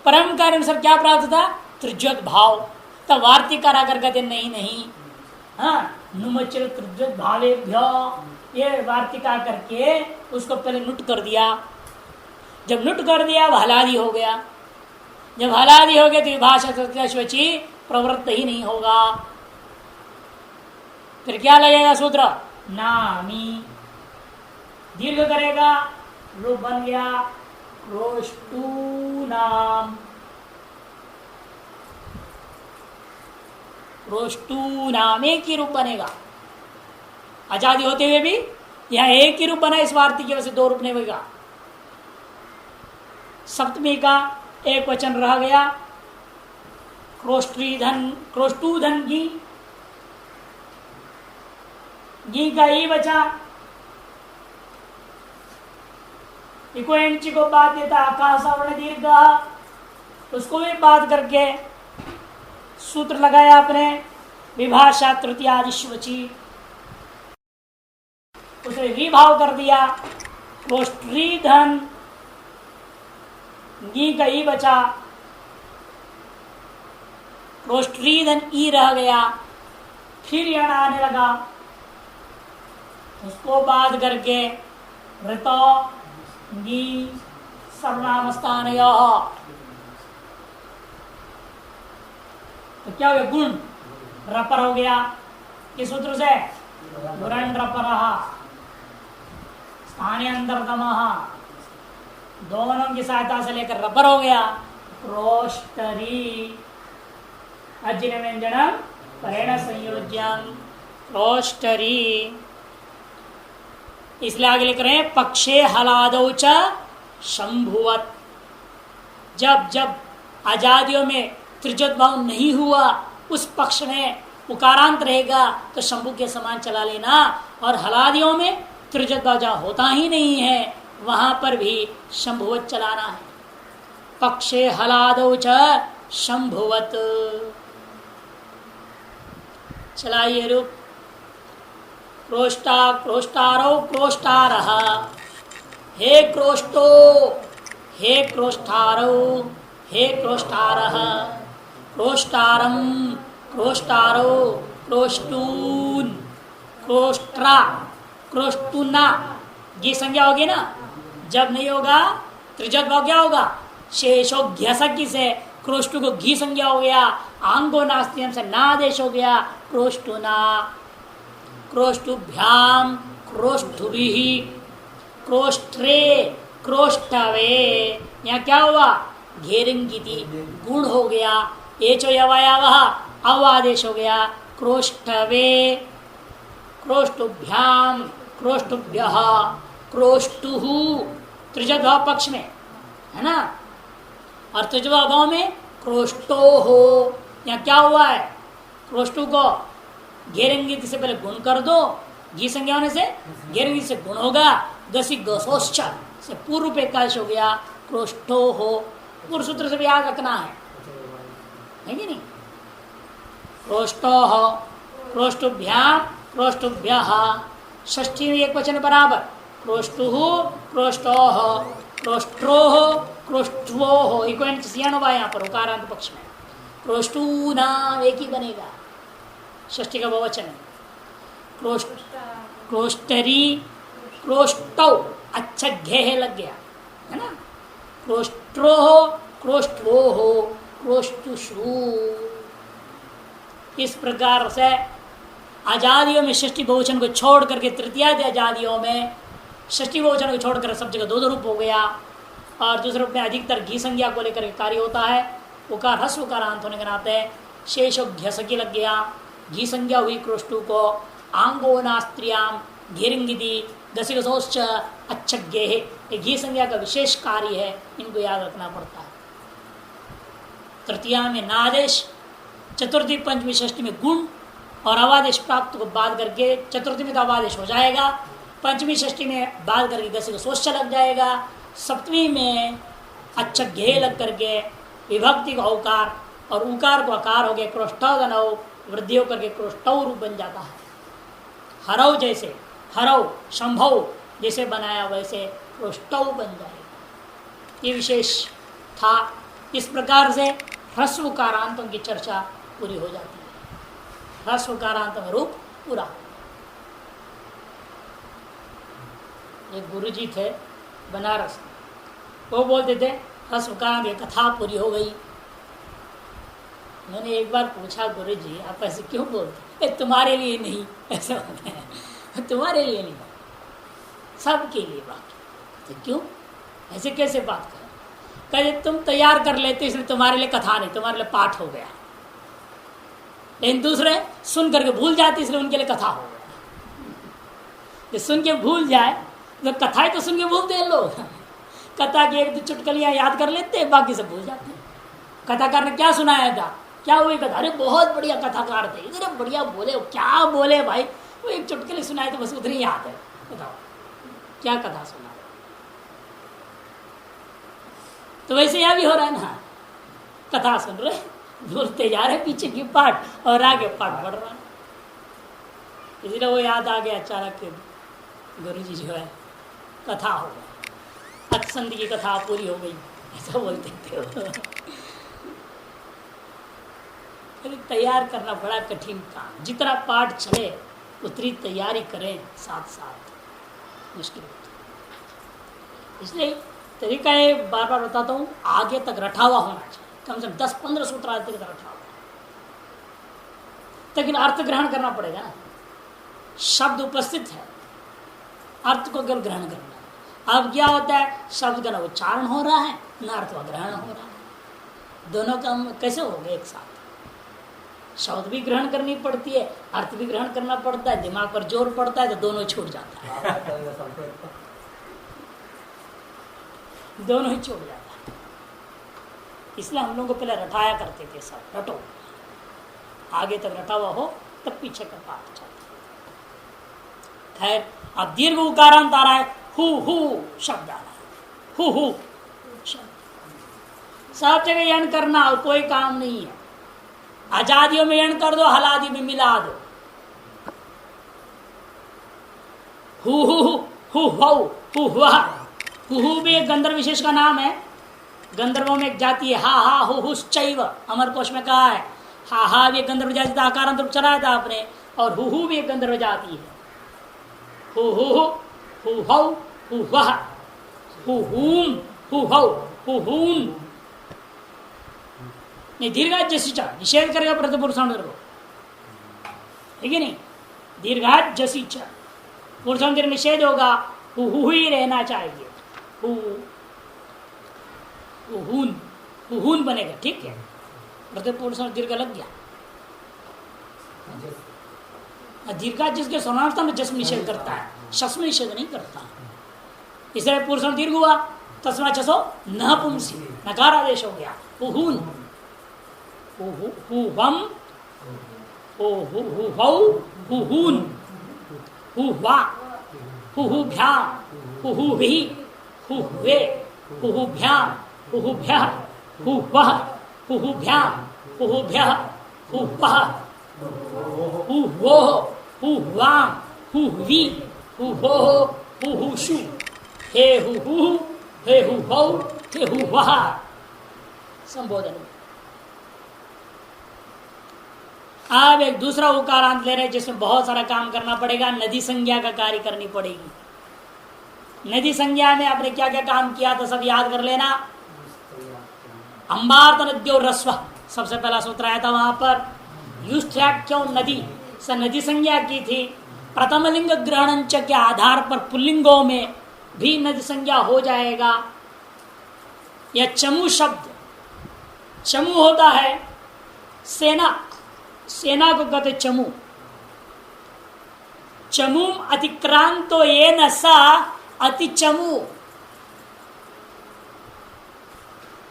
परम कार्य अनुसार क्या प्राप्त था, त्रिज्योत भाव। तब वार्तिकार आकर कहते नहीं, हाँ नुमचल त्रिज्योत भावे ये वार्तिका करके उसको पहले नुट कर दिया। जब नुट कर दिया वह हलादी हो गया। जब हलादी हो गया तो विभाषा तृतीय स्वची प्रवृत्त ही नहीं होगा। फिर क्या लगेगा सूत्र, नामी दीर्घ करेगा, रूप बन गया क्रोष्टु नाम। क्रोष्टु नाम एक ही रूप बनेगा, आजादी होते हुए भी यह एक ही रूप बना, इस वार्तिक की वजह से दो रूप नहीं होगा। सप्तमी का एक वचन रह गया, क्रोष्टुधन घी का ही बचा, इको एंची को बात देता आकाशवर्ण दीर्घ, उसको भी बात करके सूत्र लगाया आपने विभाषा तृतीयादिश्वची, उसे विभाव कर दिया। क्रोष्टुधन घी का ई बचा, क्रोष्टुधन ई रह गया, फिर यण आने लगा, उसको बात करके ऋतो घी सर्वनाम स्थान। तो क्या हो गया, गुण रपर हो गया, किस सूत्र से, गुरण रपर, स्थानीय अंतरतम, दोनों की सहायता से लेकर रपर हो गया। क्रोष्टरी अजिन व्यंजनम परेण संयोज्यम क्रोष्टरी। इसलिए आगे लिख रहे हैं पक्षे हलादौ च शंभुवत। जब जब आजादियों में त्रिजत भाव नहीं हुआ उस पक्ष में उकारांत रहेगा तो शंभु के समान चला लेना, और हलादियों में त्रिजध्वजा होता ही नहीं है, वहां पर भी शंभुवत चलाना है। पक्षे हलादौ च शंभुवत। चलाइए रूप। क्रोष्टा क्रोष्टारो क्रोष्टारः, हे क्रोष्टो हे क्रोष्टारो हे क्रोष्टारः, क्रोष्टारम क्रोष्टारो क्रोष्टून, क्रोष्ट्रा क्रोष्टुना। ये संज्ञा होगी ना, जब नहीं होगा त्रिजग भाव क्या होगा, शेषो घ्यसकी से क्रोष्टु को घी संज्ञा हो गया, आंगो नास्तियम से नादेश हो गया, क्रोष्टुना। क्रोष्टुभ्याम क्रोष्टुभिः, क्रोष्ट्रे क्रोष्टवे। यहाँ क्या हुआ, घेरंगिति गुण हो गया, एचो यवायावः अवादेश हो गया, क्रोष्टवे क्रोष्टुभ्याम क्रोष्टुभ्यः क्रोष्टुः त्रिजद्भाव पक्ष में है ना, और त्रिजद्भाव भाव में क्रोष्टो हो। यहाँ क्या हुआ है, क्रोष्टु को घेरंगित से पहले गुण कर दो, जी संज्ञा होने से घेरंगित से गुण होगा, गसी गसोश्च से पूर्व पे काश हो गया, क्रोष्टो हो। पूर्व सूत्र से भी याद रखना है कि नहीं। क्रोष्टो हो क्रोष्टुभ्याम क्रोष्टुभ्यः, षष्ठी में एक वचन बराबर, क्रोष्टु क्रोष्टो क्रोष्ट्रो क्रोष्ट्वो हो, यहाँ पर उकारांत पक्ष में क्रोष्टूना एक ही बनेगा, षष्ठी का बहुवचन है। क्रोष्टरी क्रोष्टौ, अच्छा घे लग गया है ना, क्रोष्ट्रो क्रोष्ट्वो हो क्रोष्टुषु। इस प्रकार से आजादियों में षष्ठी बहुवचन को छोड़ करके तृतीयादि आजादियों में षष्ठी बहुवचन को छोड़कर सब जगह दो दो रूप हो गया, और दूसरे रूप में अधिकतर घी संज्ञा को लेकर कार्य होता है। उकार हस्व उकारांत होने के नाते शेषो घ्यसकी लग गया, घी संज्ञा हुई क्रोष्टु को, आंगो नास्त्रियाम घेरंगिदी दसिगसोश्च अच्छज्ञे, ये घी संज्ञा का विशेष कार्य है, इनको याद रखना पड़ता है। तृतीया में नादेश, चतुर्थी पंचमी षष्ठी में गुण और अवादेश प्राप्त को बाध करके चतुर्थी में तो अवादेश हो जाएगा, पंचमी षष्ठी में बाध करके दसिगसोश्च लग जाएगा, सप्तमी में अच्छा घे लग करके विभक्ति को औकार और उकार को आकार हो गया, क्रोष्टौ वृद्धि होकर के क्रोष्टौ रूप बन जाता है। हरौ जैसे हरौ शंभौ जैसे बनाया वैसे क्रोष्टौ बन जाएगा, ये विशेष था। इस प्रकार से ह्रस्व कारांतों की चर्चा पूरी हो जाती है। ह्रस्व कारांत में रूप पूरा। एक गुरु जी थे बनारस, वो बोलते थे ह्रस्व कारांत कथा पूरी हो गई। मैंने एक बार पूछा, गुरु जी आप ऐसे क्यों बोलते, तुम्हारे लिए नहीं ऐसा होता है, तुम्हारे लिए नहीं सबके लिए बात, तो क्यों ऐसे कैसे बात करें, कहे तुम तैयार कर लेते इसलिए तुम्हारे लिए कथा नहीं, तुम्हारे लिए पाठ हो गया, लेकिन दूसरे सुन करके भूल जाते इसलिए उनके लिए कथा हो गया। सुन के भूल जाए तो कथाएं तो सुन के भूलते हैं लोग, कथा की एक दो चुटकलियां याद कर लेते हैं, बाकी सब भूल जाते हैं। कथाकार ने क्या सुनाया था, क्या हुई कथा, अरे बहुत बढ़िया कथाकार थे, इतने बढ़िया बोले, क्या बोले भाई, वो एक चुटकुले सुनाए तो बस उतनी याद है, बताओ क्या कथा सुना। तो वैसे यह भी हो रहा है ना, कथा सुन रहे भूलते जा रहे पीछे की पाठ और आगे पाठ बढ़ रहा है, इसलिए वो याद आ गया अचानक के गुरु जी जो है कथा हो गई, अक्षंद की कथा पूरी हो गई ऐसा बोलते थे। तैयार करना बड़ा कठिन काम, जितना पाठ चले उतनी तैयारी करें साथ साथ मुश्किल होती है। इसलिए तरीका ये बार बार बताता हूँ, आगे तक रटा हुआ होना चाहिए, कम से कम 10-15 सूत्र आगे तक रटा हुआ, लेकिन अर्थ ग्रहण करना पड़ेगा ना, शब्द उपस्थित है, अर्थ को केवल ग्रहण करना है। अब क्या होता है, शब्द का ना उच्चारण हो रहा है ना अर्थ का ग्रहण हो रहा है, दोनों काम कैसे हो गए एक साथ। शब्द भी ग्रहण करनी पड़ती है, अर्थ भी ग्रहण करना पड़ता है, दिमाग पर जोर पड़ता है तो दोनों छूट जाता है, दोनों ही छूट जाता है। इसलिए हम लोग को पहले रटाया करते थे, सब रटो, आगे तक रटा हुआ हो तब पीछे का पाठ चलता। खैर अब दीर्घ उकारांत आ रहा है, हु शब्द आ रहा है, हु शब्द। सब जगह यण करना और कोई काम नहीं है। आजादियों में यण कर दो, हलादि में मिला दो। हु भी एक गंधर्व विशेष का नाम है। गंधर्वों में एक जाति है, हा हुश्चैव, अमर कोश में कहा है। हा भी एक गंधर्व जाति था, आकारांत रूप चलाया था आपने। और हु भी एक गंधर्व जाति है। नहीं, दीर्घात जैसी निषेध करेगा प्रतिपुरुषांतर को, ठीक है नहीं। दीर्घात जैसी पुरुषांतर निषेध होगा, हु ही रहना चाहिए। हुन बनेगा, ठीक है। प्रतिपुरुषांतर दीर्घ लग गया। दीर्घात जिसके समानार्थक में जस्म निषेध करता है, शस्म निषेध नहीं करता। इसलिए पुरुषांतर दीर्घ हुआ, तस्मा चसो न पुंसी, नकार आदेश हो गया। हुन हुवम हुहून हुवा हुहुभ्याम हुहुभि हुहुवे हुहुभ्याम हुहुभ्यः हुवः हुहुभ्याम हुहुभ्यः हुवः हुवोः हुवाम हुवी हुवोः हुहुषु हे हुहु हे हुवौ हे हुवः संबोधन। अब एक दूसरा उकारांत ले रहे जिसमें बहुत सारा काम करना पड़ेगा। नदी संज्ञा का कार्य करनी पड़ेगी। नदी संज्ञा में आपने क्या क्या काम किया था सब याद कर लेना। अंबार्त नद्यो रस्व सबसे पहला सूत्र आया था वहां पर। युष्ठ्याख्यो नदी से नदी संज्ञा की थी। प्रथम लिंग ग्रहणंच के आधार पर पुल्लिंगों में भी नदी संज्ञा हो जाएगा। यह चमू शब्द, चमू होता है सेना, सेना को कहते चमू। चमूम अतिक्रांतो ये न सा अति चमू।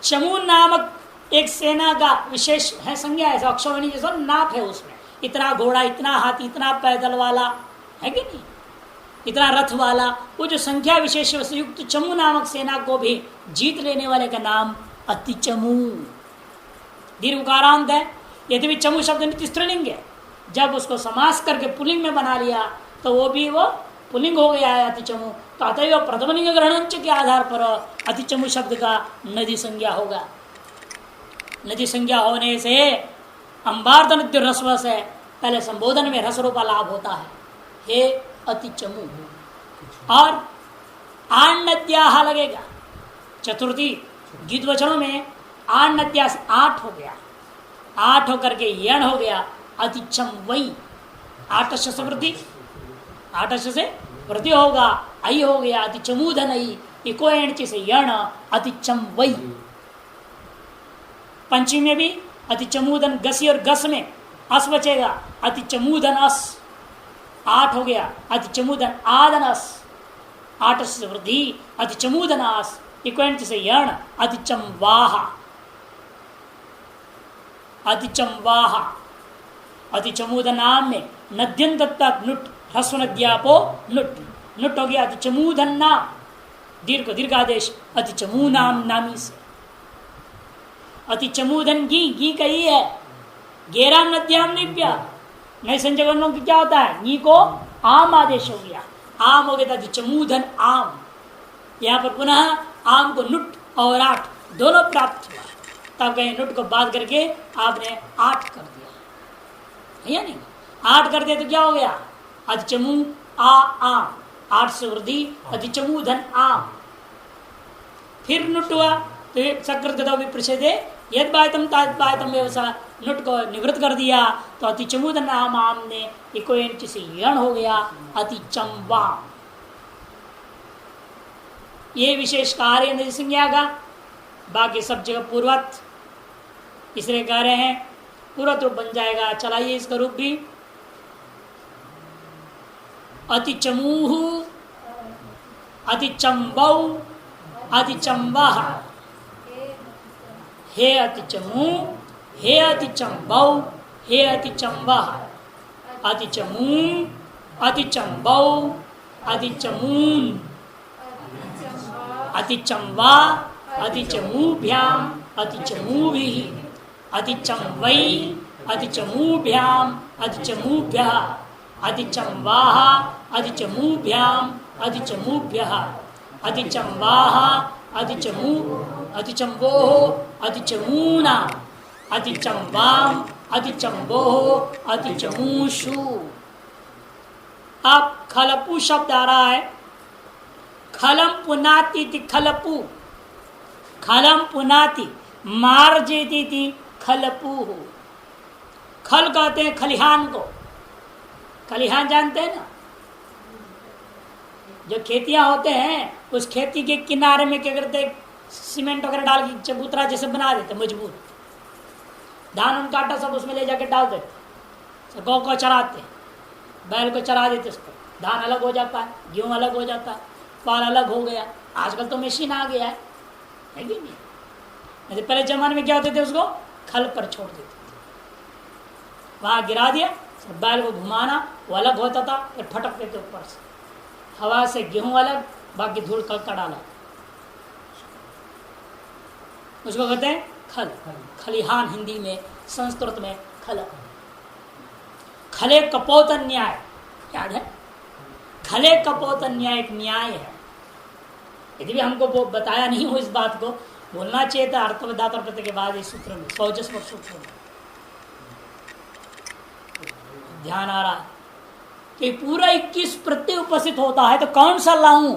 चमू नामक एक सेना का विशेष है संज्ञा, ऐसा अक्षौहिणी जैसा नाप है उसमें। इतना घोड़ा, इतना हाथी, इतना पैदल वाला है कि नहीं, इतना रथ वाला, वो जो संख्या विशेष से युक्त चमू नामक सेना को भी जीत लेने वाले का नाम अति चमू। दीर्घ उकारांत है। यदि भी चमू शब्द नित्य स्त्रीलिंग है, जब उसको समास करके पुल्लिंग में बना लिया तो वो भी वो पुल्लिंग हो गया है अति चमू। तो अतएव प्रथम लिंग ग्रहणंच के आधार पर अति चमू शब्द का नदी संज्ञा होगा। नदी संज्ञा होने से अंबार्त नद्य रस्व से पहले संबोधन में रस रूपा लाभ होता है, हे अति चमू। और आण नद्या लगेगा। चतुर्थी गीत वचनों में आण नद्या से 8 हो गया, 8 होकर के यण हो गया अतिचम वही। 8 से वृद्धि, 8 से वृद्धि होगा, आई हो गया अतिचमूधन आई, इको एण से यण अतिचम वही। पंचमी में भी अतिचमूधन गसी और गस में अस बचेगा, अतिचमूधन अस। 8 हो गया अतिचमूधन आदन अस, 8 से वृद्धि अतिचमूधन अस, इको एण से यण अतिचम वाह। अतिचमवाह अतिचमूद नाम में नद्यंत नुट ह्रस्व नद्यापो नुट, नुट हो गया अतिचमूधन नाम, दीर्घ दीर्घादेश अतिचमू नाम नामी से। अतिचमूधन गी कही है, गेराम नद्याम निप्या। नए संजगनों की क्या होता है, गी को आम आदेश हो गया, आम हो गया अतिचमूधन आम। यहाँ पर पुनः आम को नुट और 8 दोनों प्राप्त हुआ, तब कहीं नुट को बात करके आपने 8 कर दिया, या नहीं। 8 कर दिया तो क्या हो गया, अतिचमू आम, 8 से वृद्धि अतिचमूधन आम। फिर नुट हुआ तो सकृत विप्रषेदे यद बायतम ताद बायतम व्यवसाय, नुट को निवृत्त कर दिया तो अतिचमूधन आम ने इको से यण हो गया अतिचम्वाम। ये विशेष कार्य नदी संज्ञा का, बाकी सब जगह पूर्वत, इसलिए कह रहे हैं पूर्वत रूप बन जाएगा। चलाइए इसका रूप भी, अतिचमूह अतिचम्बौ अतिचम्बः, हे अतिचमू हे अतिचम्बौ हे अतिचम्बः, अतिचमू अतिचम बौ, अतिचमून, अतिचम वा, अतिचमूभ्याम, अतिचमूभि, अतिचम वै, अतिचमूभ्याम, अतिचमूभ्यः, अतिचम वाह, अतिचमूभ्याम, अतिचमूभ्यः, अतिचम वाह, अतिचमू, अतिचम वोः, अतिचमूना, अतिचम वाम, अतिचम वोः, अतिचमूषु। अब खलपु शब्द आ रहा है। खलम पुनाति थी खलपु, खलम पुनाति मार्जेती थी खलपु। खल कहते हैं खलिहान को। खलिहान जानते हैं ना, जो खेतियां होते हैं उस खेती के किनारे में क्या करते, सीमेंट वगैरह डाल के चबूतरा जैसे बना देते मजबूत। धान उन काटा सब उसमें ले जाके डाल देते, गौ को चराते, बैल को चरा देते, उसको धान अलग हो जाता है, गेहूं अलग हो जाता है, पाल अलग हो गया। आजकल तो मशीन आ गया है कि नहीं? पहले जमाने में क्या होते थे, उसको खल पर छोड़ देते थे, वहां गिरा दिया, बैल को घुमाना, वो अलग होता था, फिर फटक देते ऊपर से, हवा से गेहूं अलग, बाकी धूल का डाला, उसको कहते हैं खल। खलिहान हिंदी में, संस्कृत में खल। खले कपोतन न्याय याद है? खले कपोतन न्याय एक न्याय है। यदि भी हमको बताया नहीं हो इस बात को, बोलना चाहिए था अर्थवदाता प्रत्यय के बाद इस सूत्र में, सौजस्व सूत्र में ध्यान आ रहा है कि पूरा 21 प्रत्यय उपस्थित होता है, तो कौन सा लाऊं,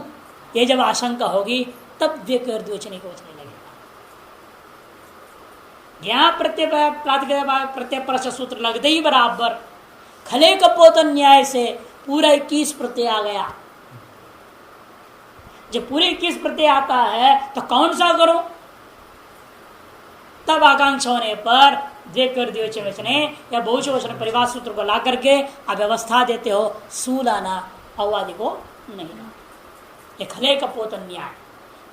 ये जब आशंका होगी तब देकर द्विवचनी को लगेगा। यहाँ प्रत्यय प्रत्यय पर सूत्र लगते ही बराबर खले कपोतन न्याय से पूरा 21 प्रत्यय आ गया। जब पूरे 21 प्रत्यय आता है तो कौन सा करो, तब आकांक्षा होने पर देकर द्विवचने या बहुवचन परिवार सूत्र को ला करके आप व्यवस्था देते हो, सू लाना, अवादि को नहीं लाना। ये खले कपोतन न्याय।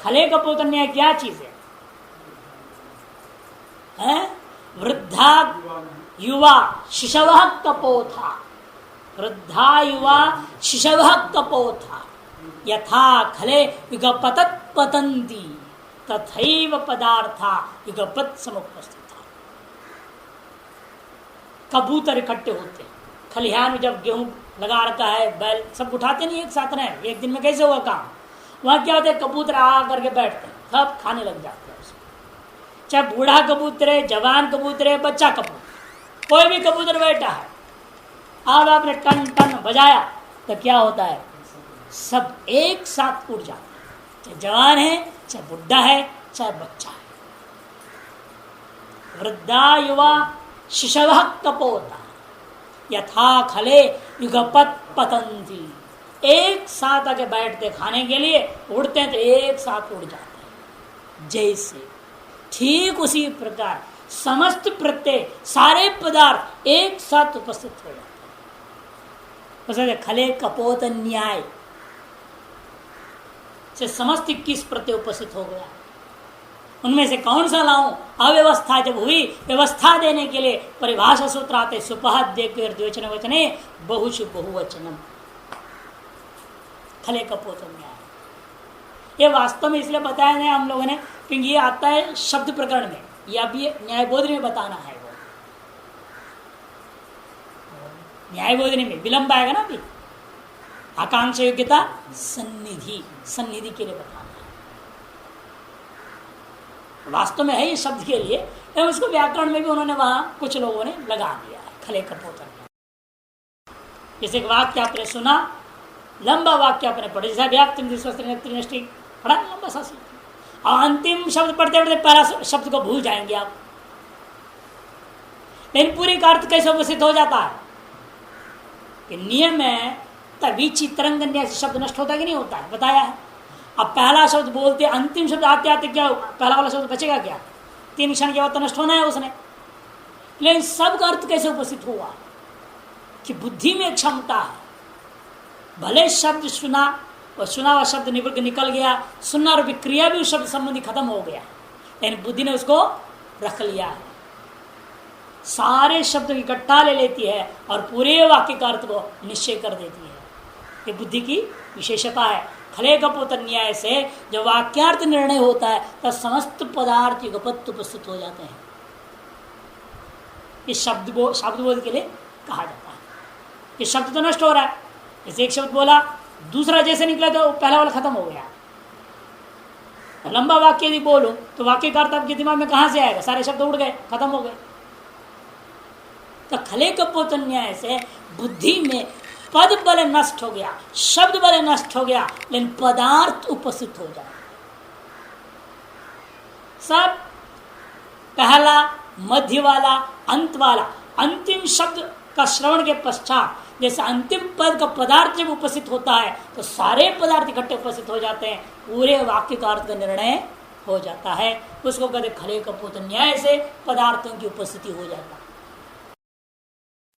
खले कपोतन न्याय क्या चीज है? वृद्धा युवा शिशव कपोथा, वृद्धा युवा शिशव कपोथा, यथा खले युगपतत् पतंती तथैव पदार्था युगपत समुपस्थित। कबूतर इकट्ठे होते हैं खलिहान में, जब गेहूं लगा रखा है, बैल सब उठाते नहीं एक साथ रहे, एक दिन में कैसे हुआ काम, वहां क्या होता है, कबूतर आ करके बैठते हैं, सब खाने लग जाते हैं उसको। चाहे बूढ़ा कबूतर है, जवान कबूतर है, बच्चा कबूतर, कोई भी कबूतर बैठा है, अब आपने टन टन बजाया तो क्या होता है, सब एक साथ उड़ जाते हैं, चाहे जवान है, चाहे बुढ़ा है, चाहे बच्चा है। वृद्धा युवा शिशव कपोता यथा खले युगपत पतंती, एक साथ आके बैठते खाने के लिए, उड़ते हैं तो एक साथ उड़ जाते हैं। जैसे ठीक उसी प्रकार समस्त प्रत्यय सारे पदार्थ एक साथ उपस्थित हो जाते हैं। खले कपोत न्याय से समस्त 21 प्रत्यय उपस्थित हो गया। उनमें से कौन सा लाऊं? अव्यवस्था जब हुई, व्यवस्था देने के लिए परिभाषा सूत्र आते, सुपहत देकर द्विवचन वचने बहुश बहुवचनम, खले कपोत न्याय। ये वास्तव में इसलिए बताया नहीं हम लोगों ने क्योंकि ये आता है शब्द प्रकरण में, या भी न्यायबोधनी में बताना है। वो न्यायबोधनी में विलंब आएगा ना, अभी आकांक्षा योग्यता सन्निधि, सन्निधि के लिए बताना है। वास्तव में है ये शब्द के लिए, एवं उसको व्याकरण में भी उन्होंने वहां कुछ लोगों ने लगा दिया है, खले कपोत। जैसे एक वाक्य आपने सुना, लंबा वाक्य आपने पढ़ा, जैसे व्याप्ति पढ़ा लंबा सा, और अंतिम शब्द पढ़ते पढ़ते पहला शब्द को भूल जाएंगे आप। लेकिन पूरी का अर्थ कैसे उपस्थित हो जाता है कि नियम है, तभी चित्रंग न्याय से शब्द नष्ट होता है कि नहीं होता है, बताया है। अब पहला शब्द बोलते अंतिम शब्द आते आते क्या पहला वाला शब्द बचेगा क्या? 3 क्षण के बाद तो नष्ट होना है उसने। लेकिन सब का अर्थ कैसे उपस्थित हुआ कि बुद्धि में क्षमता है, भले शब्द सुना और सुना हुआ शब्द निकल गया, सुनना और विक्रिया भी उस शब्द संबंधी खत्म हो गया, लेकिन बुद्धि ने उसको रख लिया है, सारे शब्द इकट्ठा ले लेती है और पूरे वाक्य का अर्थ को निश्चय कर देती है। ये बुद्धि की विशेषता है। खले कपोत न्याय से जब वाक्यार्थ निर्णय होता है तब समस्त पदार्थ युगपत्व उपस्थित हो जाते हैं। इस शब्द बोध के लिए कहा जाता है। ये शब्द तो नष्ट हो रहा है, जैसे एक शब्द बोला दूसरा जैसे निकला तो पहला वाला खत्म हो गया। लंबा वाक्य यदि बोलो तो वाक्य का अर्थ आपके दिमाग में कहां से आएगा? सारे शब्द उड़ गए, खत्म हो गए। तो खले कपोत न्याय से बुद्धि में पद बल नष्ट हो गया, शब्द बल नष्ट हो गया, लेकिन पदार्थ उपस्थित हो जाए। सब पहला, मध्य वाला, अंत वाला, अंतिम शब्द का श्रवण के पश्चात जैसे अंतिम पद का पदार्थ जब उपस्थित होता है तो सारे पदार्थ इकट्ठे उपस्थित हो जाते हैं, पूरे वाक्य का अर्थ का निर्णय हो जाता है। उसको कहते खले कपोत न्याय से पदार्थों की उपस्थिति हो जाता है।